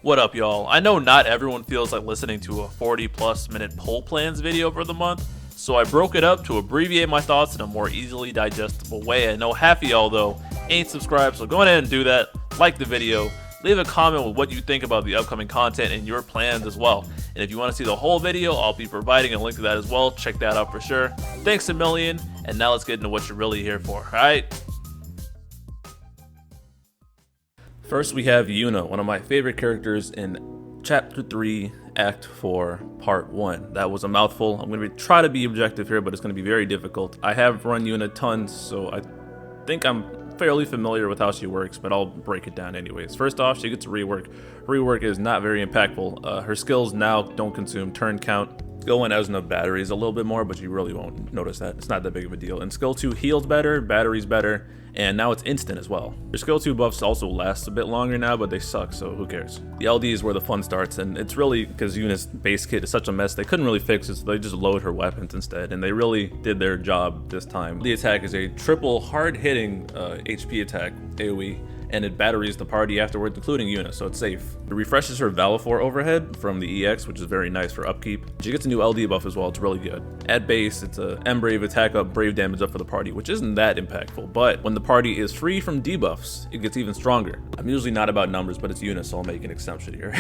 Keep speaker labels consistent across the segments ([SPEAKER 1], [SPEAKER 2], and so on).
[SPEAKER 1] What up, y'all? I know not everyone feels like listening to a 40+ minute poll plans video for the month, so I broke it up to abbreviate my thoughts in a more easily digestible way. I know half of y'all, though, ain't subscribed, so go ahead and do that. Like the video, leave a comment with what you think about the upcoming content and your plans as well. And if you want to see the whole video, I'll be providing a link to that as well. Check that out for sure. Thanks a million, and now let's get into what you're really here for, alright? First, we have Yuna, one of my favorite characters in Chapter 3, Act 4, Part 1. That was a mouthful. I'm going to try to be objective here, but it's going to be very difficult. I have run Yuna tons, so I think I'm fairly familiar with how she works, but I'll break it down anyways. First off, she gets rework. Rework is not very impactful. Her skills now don't consume turn count. Skill 1 Esna batteries a little bit more, but you really won't notice that. It's not that big of a deal. And skill 2 heals better, batteries better, and now it's instant as well. Your skill 2 buffs also last a bit longer now, but they suck, so who cares? The LD is where the fun starts, and it's really because Yuna's base kit is such a mess, they couldn't really fix it, so they just load her weapons instead, and they really did their job this time. The attack is a triple hard-hitting HP attack, AoE, and it batteries the party afterwards, including Yuna, so it's safe. It refreshes her Valifor overhead from the EX, which is very nice for upkeep. She gets a new LD buff as well, it's really good. At base, it's a M-Brave attack up, Brave damage up for the party, which isn't that impactful, but when the party is free from debuffs, it gets even stronger. I'm usually not about numbers, but it's Yuna, so I'll make an exception here.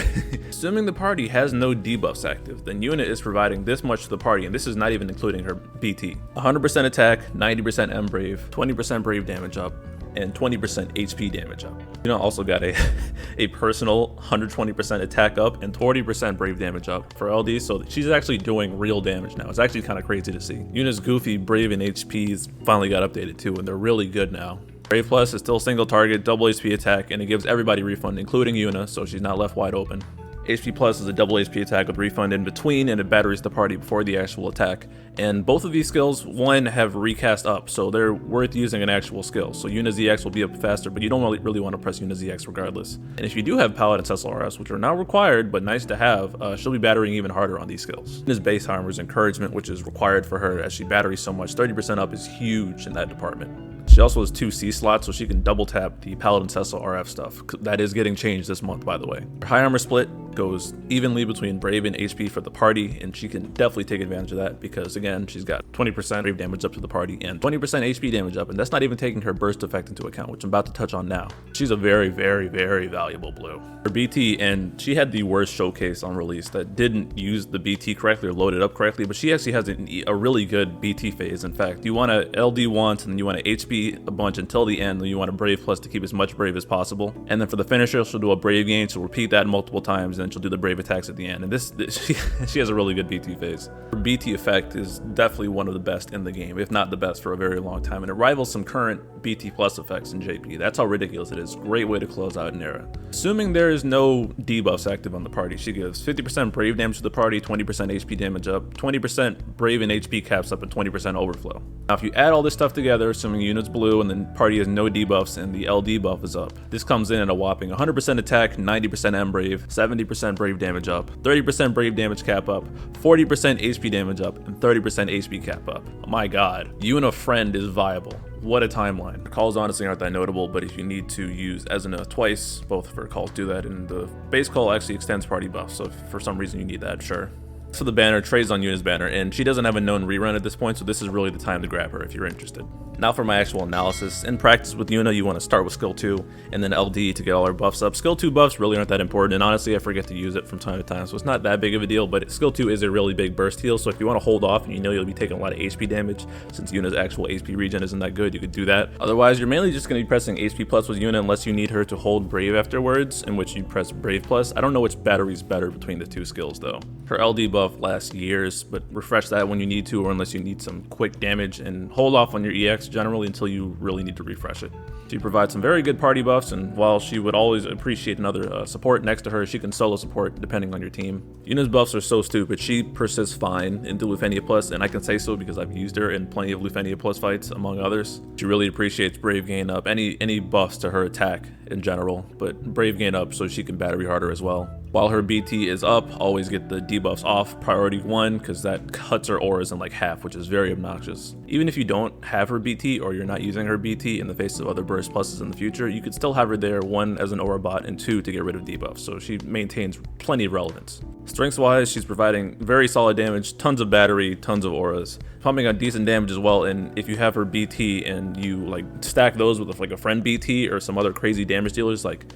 [SPEAKER 1] Assuming the party has no debuffs active, then Yuna is providing this much to the party, and this is not even including her BT. 100% attack, 90% M-Brave, 20% Brave damage up, and 20% HP damage up. Yuna also got a personal 120% attack up and 40% Brave damage up for LD, so she's actually doing real damage now. It's actually kind of crazy to see. Yuna's goofy Brave and HPs finally got updated too, and they're really good now. Brave Plus is still single target, double HP attack, and it gives everybody refund, including Yuna, so she's not left wide open. HP Plus is a double HP attack with refund in between, and it batteries the party before the actual attack. And both of these skills, one, have recast up, so they're worth using an actual skill. So Yuna's EX will be up faster, but you don't really want to press Yuna's EX regardless. And if you do have Paladin SLRS, which are not required, but nice to have, she'll be battering even harder on these skills. Yuna's base armor is encouragement, which is required for her as she batteries so much. 30% up is huge in that department. She also has 2 C slots, so she can double tap the Paladin Cecil RF stuff. That is getting changed this month, by the way. Her high armor split goes evenly between Brave and HP for the party, and she can definitely take advantage of that because, again, she's got 20% Brave damage up to the party and 20% HP damage up, and that's not even taking her burst effect into account, which I'm about to touch on now. She's a very, very, very valuable blue. Her BT, and she had the worst showcase on release that didn't use the BT correctly or load it up correctly, but she actually has a really good BT phase. In fact, you want to LD once, and then you want to HP a bunch until the end, then you want a Brave Plus to keep as much Brave as possible, and then for the finisher, she'll do a Brave gain, she'll repeat that multiple times, and then she'll do the Brave attacks at the end, and she has a really good BT phase. Her BT effect is definitely one of the best in the game, if not the best for a very long time, and it rivals some current BT Plus effects in JP. That's how ridiculous it is. Great way to close out Nero. Assuming there is no debuffs active on the party, she gives 50% Brave damage to the party, 20% HP damage up, 20% Brave and HP caps up, and 20% overflow. Now if you add all this stuff together, assuming Yuna's blue and the party has no debuffs and the LD buff is up, this comes in at a whopping 100% attack, 90% M Brave, 70% Brave damage up, 30% Brave damage cap up, 40% HP damage up, and 30% HP cap up. Oh my god, Yuna friend is viable. What a timeline. Calls honestly aren't that notable, but if you need to use Esna twice, both of her calls do that, and the base call actually extends party buffs, so if for some reason you need that, sure. So the banner trades on Yuna's banner, and she doesn't have a known rerun at this point, so this is really the time to grab her if you're interested. Now for my actual analysis. In practice with Yuna, you want to start with skill 2 and then LD to get all our buffs up. Skill 2 buffs really aren't that important, and honestly I forget to use it from time to time, so it's not that big of a deal, but skill 2 is a really big burst heal, so if you want to hold off and you know you'll be taking a lot of HP damage, since Yuna's actual HP regen isn't that good, you could do that. Otherwise, you're mainly just going to be pressing HP Plus with Yuna unless you need her to hold Brave afterwards, in which you press Brave Plus. I don't know which battery is better between the two skills though. Her LD buff lasts years, but refresh that when you need to, or unless you need some quick damage, and hold off on your EX generally until you really need to refresh it. She provides some very good party buffs, and while she would always appreciate another support next to her, she can solo support depending on your team. Yuna's buffs are so stupid, she persists fine into Lufenia Plus, and I can say so because I've used her in plenty of Lufenia Plus fights, among others. She really appreciates Brave gain up. Any buffs to her attack in general, but Brave gain up so she can battery harder as well. While her BT is up, always get the debuffs off priority 1 because that cuts her auras in like half, which is very obnoxious. Even if you don't have her BT or you're not using her BT in the face of other burst pluses in the future, you could still have her there, 1 as an aura bot and 2 to get rid of debuffs, so she maintains plenty of relevance. Strengths wise, she's providing very solid damage, tons of battery, tons of auras, pumping out decent damage as well. And if you have her BT and you like stack those with like a friend BT or some other crazy damage dealers like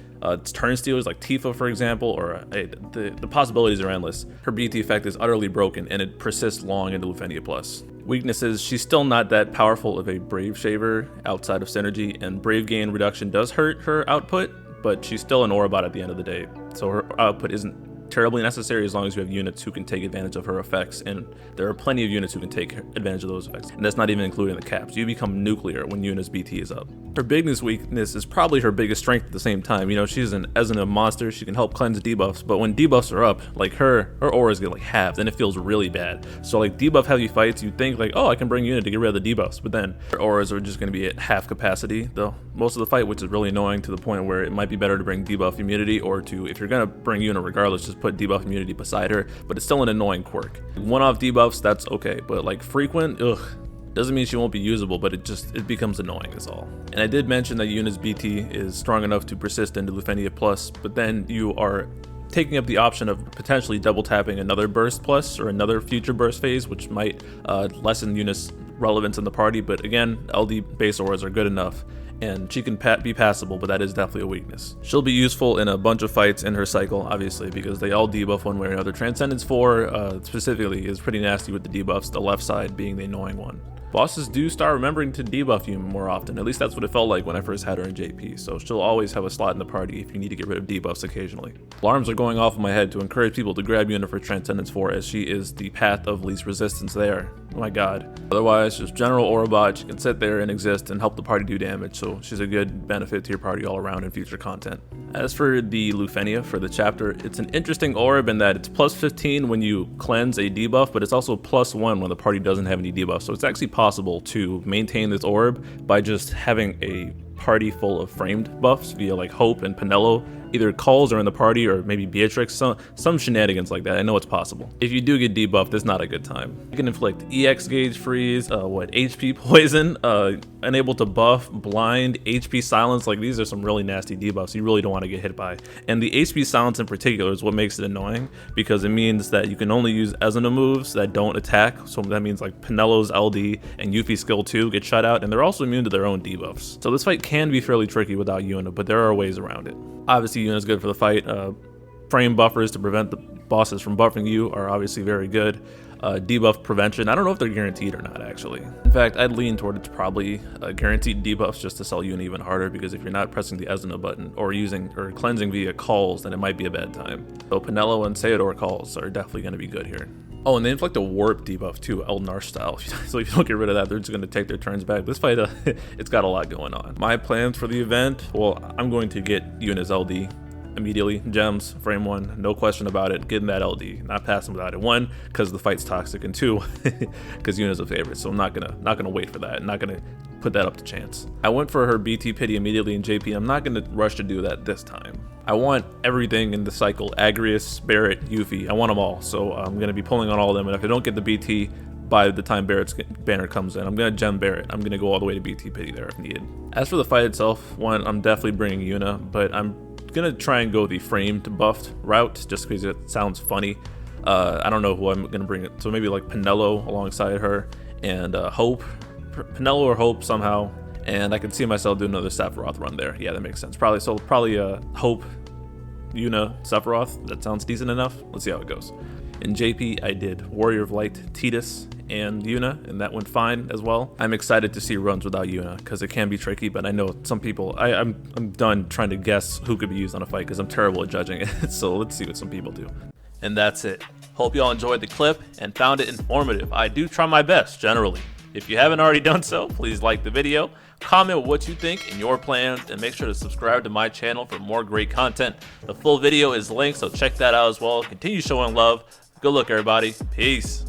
[SPEAKER 1] turn stealers like Tifa, for example, or the possibilities are endless. Her BT effect is utterly broken and it persists long into Lufenia Plus. Weaknesses, she's still not that powerful of a Brave shaver outside of synergy, and Brave gain reduction does hurt her output, but she's still an aura bot at the end of the day, so her output isn't terribly necessary as long as you have units who can take advantage of her effects, and there are plenty of units who can take advantage of those effects, and that's not even including the caps. You become nuclear when Yuna's BT is up. Her biggest weakness is probably her biggest strength at the same time. You know, she's an Esna monster, she can help cleanse debuffs, but when debuffs are up, like her auras get like halved and it feels really bad. So like debuff heavy fights, you think like, oh, I can bring Yuna to get rid of the debuffs, but then her auras are just going to be at half capacity though most of the fight, which is really annoying to the point where it might be better to bring debuff immunity, or to, if you're going to bring Yuna regardless, just put debuff immunity beside her, but it's still an annoying quirk. One-off debuffs, that's okay, but like frequent, ugh. Doesn't mean she won't be usable, but it becomes annoying is all. And I did mention that Yuna's BT is strong enough to persist into Lufenia Plus, but then you are taking up the option of potentially double tapping another burst plus or another future burst phase, which might lessen Yuna's relevance in the party. But again, LD base auras are good enough, and she can be passable, but that is definitely a weakness. She'll be useful in a bunch of fights in her cycle, obviously, because they all debuff one way or another. Transcendence 4 specifically is pretty nasty with the debuffs, the left side being the annoying one. Bosses do start remembering to debuff you more often, at least that's what it felt like when I first had her in JP, so she'll always have a slot in the party if you need to get rid of debuffs occasionally. Alarms are going off in my head to encourage people to grab Yuna for Transcendence 4, as she is the path of least resistance there. Oh my god. Otherwise, just general aura bot, she can sit there and exist and help the party do damage, so she's a good benefit to your party all around in future content. As for the Lufenia for the chapter, it's an interesting orb in that it's plus 15 when you cleanse a debuff, but it's also plus 1 when the party doesn't have any debuffs, so it's actually possible to maintain this orb by just having a party full of framed buffs via like Hope and Penelo, either calls or in the party, or maybe Beatrix, some shenanigans like that. I know it's possible. If you do get debuffed, it's not a good time. You can inflict EX gauge freeze, HP poison, unable to buff, blind, HP silence. Like these are some really nasty debuffs you really don't want to get hit by. And the HP silence in particular is what makes it annoying, because it means that you can only use Esna moves that don't attack. So that means like Penelo's LD and Yuffie's skill 2 get shut out, and they're also immune to their own debuffs. So this fight can be fairly tricky without Yuna, but there are ways around it. Obviously, Yuna's good for the fight. Frame buffers to prevent the bosses from buffing you are obviously very good. Debuff prevention, I don't know if they're guaranteed or not, actually. In fact, I'd lean toward it's probably guaranteed debuffs just to sell Yuna even harder, because if you're not pressing the Esna button or cleansing via calls, then it might be a bad time. So Penelo and Sayador calls are definitely going to be good here. Oh, and they inflict a warp debuff too, Eldnar style. So if you don't get rid of that, they're just going to take their turns back. This fight, it's got a lot going on. My plans for the event, well, I'm going to get Yuna's LD immediately. Gems, frame 1, no question about it. Getting that LD, not passing without it. 1, because the fight's toxic, and 2, because Yuna's a favorite. So I'm not gonna wait for that. I'm not gonna put that up to chance. I went for her BT pity immediately in JP. I'm not gonna rush to do that this time. I want everything in the cycle: Agrius, Barret, Yuffie. I want them all. So I'm gonna be pulling on all of them. And if I don't get the BT by the time Barrett's banner comes in, I'm gonna gem Barret. I'm gonna go all the way to BT pity there if needed. As for the fight itself, one, I'm definitely bringing Yuna, but I'm gonna try and go the framed buffed route just because it sounds funny. I don't know who I'm gonna bring it, so maybe like Penelo alongside her, and Hope, Penelo or Hope somehow, and I can see myself doing another Sephiroth run there. Yeah, that makes sense. Probably Hope, Yuna, Sephiroth. That sounds decent enough. Let's see how it goes. In JP, I did Warrior of Light, Tidus, and Yuna, and that went fine as well. I'm excited to see runs without Yuna, because it can be tricky, but I know some people, I'm done trying to guess who could be used on a fight, because I'm terrible at judging it, so let's see what some people do. And that's it. Hope y'all enjoyed the clip and found it informative. I do try my best, generally. If you haven't already done so, please like the video, comment what you think and your plans, and make sure to subscribe to my channel for more great content. The full video is linked, so check that out as well. Continue showing love. Good luck, everybody. Peace.